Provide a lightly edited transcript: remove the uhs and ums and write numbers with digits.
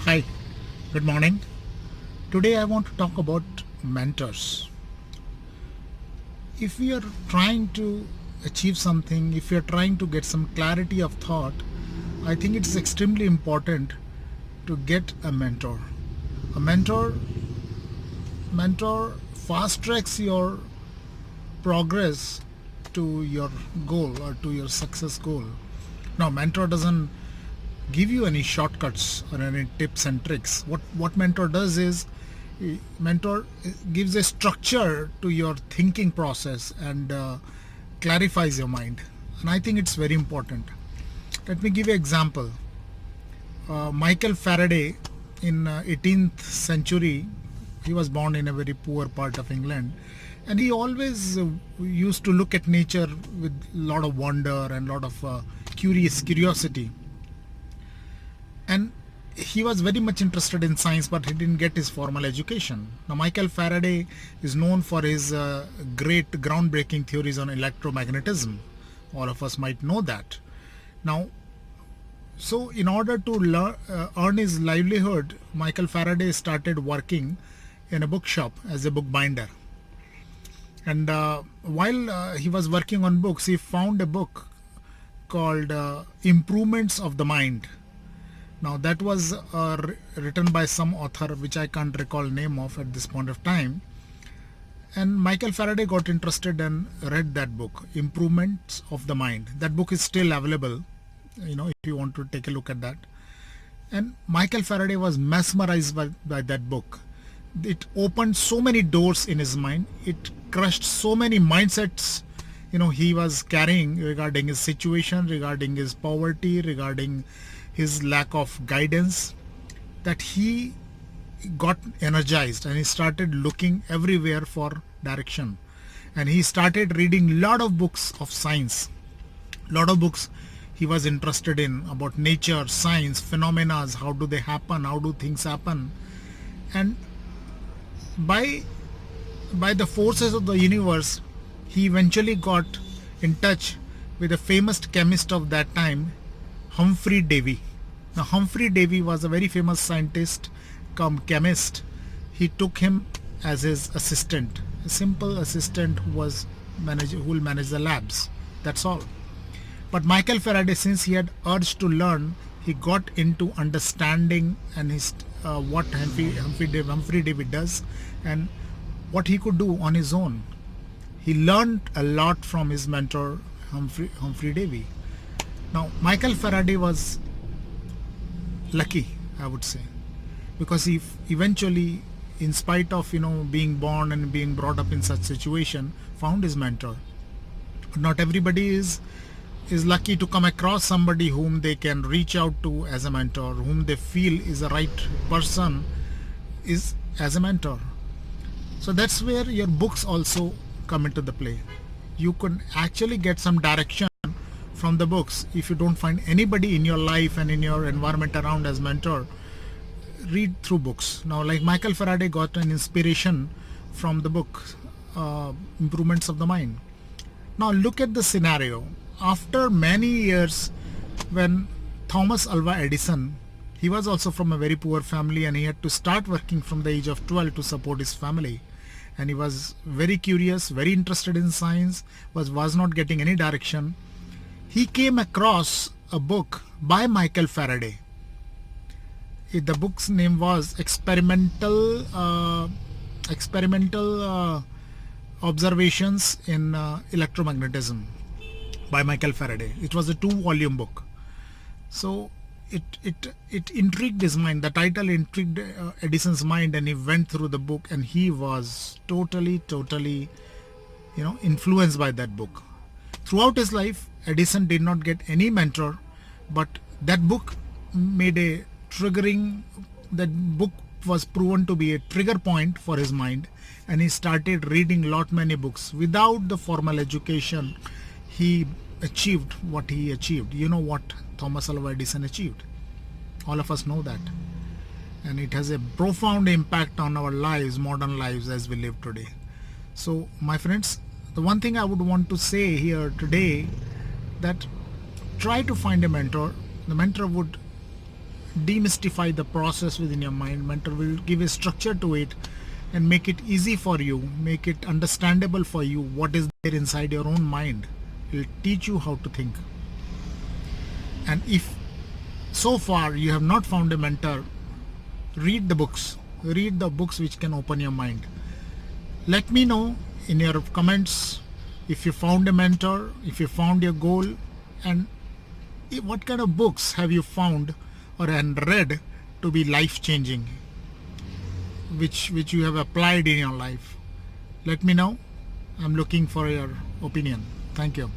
Hi, good morning. Today I want to talk about mentors. If we are trying to achieve something, if we are trying to get some clarity of thought, I think it's extremely important to get a mentor. A mentor fast tracks your progress to your goal or to your success goal. Now, mentor doesn't give you any shortcuts or any tips and tricks. What mentor does is mentor gives a structure to your thinking process and clarifies your mind, and I think it's very important. Let me give you an example. Michael Faraday in 18th century, he was born in a very poor part of England, and he always used to look at nature with a lot of wonder and a lot of curiosity. And he was very much interested in science, but he didn't get his formal education. Now, Michael Faraday is known for his great groundbreaking theories on electromagnetism. All of us might know that. Now, so in order to earn his livelihood, Michael Faraday started working in a bookshop as a bookbinder. And while he was working on books, he found a book called Improvements of the Mind. Now that was written by some author which I can't recall name of at this point of time. And Michael Faraday got interested and read that book, Improvements of the Mind. That book is still available, if you want to take a look at that. And Michael Faraday was mesmerized by that book. It opened so many doors in his mind. It crushed so many mindsets he was carrying regarding his situation, regarding his poverty, regarding his lack of guidance, that he got energized and he started looking everywhere for direction. And he started reading lot of books of science, lot of books he was interested in about nature, science, phenomena, how do they happen, how do things happen. And by the forces of the universe, he eventually got in touch with a famous chemist of that time, Humphrey Davy. Now, Humphrey Davy was a very famous scientist come chemist. He took him as his assistant, a simple assistant who will manage the labs. That's all. But Michael Faraday, since he had urged to learn, he got into understanding and his what Humphrey Davy does and what he could do on his own. He learned a lot from his mentor Humphrey Davy. Now, Michael Faraday was lucky, I would say, because he eventually, in spite of being born and being brought up in such situation, found his mentor. Not everybody is lucky to come across somebody whom they can reach out to as a mentor, whom they feel is the right person is as a mentor. So that's where your books also come into the play. You can actually get some direction from the books. If you don't find anybody in your life and in your environment around as mentor, read through books. Now, like Michael Faraday got an inspiration from the book Improvements of the Mind. Now look at the scenario. After many years, when Thomas Alva Edison, he was also from a very poor family and he had to start working from the age of 12 to support his family. And he was very curious, very interested in science, was not getting any direction. He came across a book by Michael Faraday. The book's name was Experimental Observations in Electromagnetism by Michael Faraday. It was a 2-volume book. So it intrigued his mind. The title intrigued Edison's mind, and he went through the book and he was totally influenced by that book. Throughout his life, Edison did not get any mentor, but that book was proven to be a trigger point for his mind, and he started reading many books. Without the formal education, he achieved what he achieved. You know what Thomas Alva Edison achieved. All of us know that. And it has a profound impact on our lives, modern lives as we live today. So, my friends, the one thing I would want to say here today, that try to find a mentor. The mentor would demystify the process within your mind. Mentor will give a structure to it and make it easy for you, make it understandable for you what is there inside your own mind. He'll teach you how to think. And if so far you have not found a mentor, read the books. Read the books which can open your mind. Let me know in your comments if you found a mentor, if you found your goal, and what kind of books have you found or read to be life-changing, which you have applied in your life. Let me know. I'm looking for your opinion. Thank you.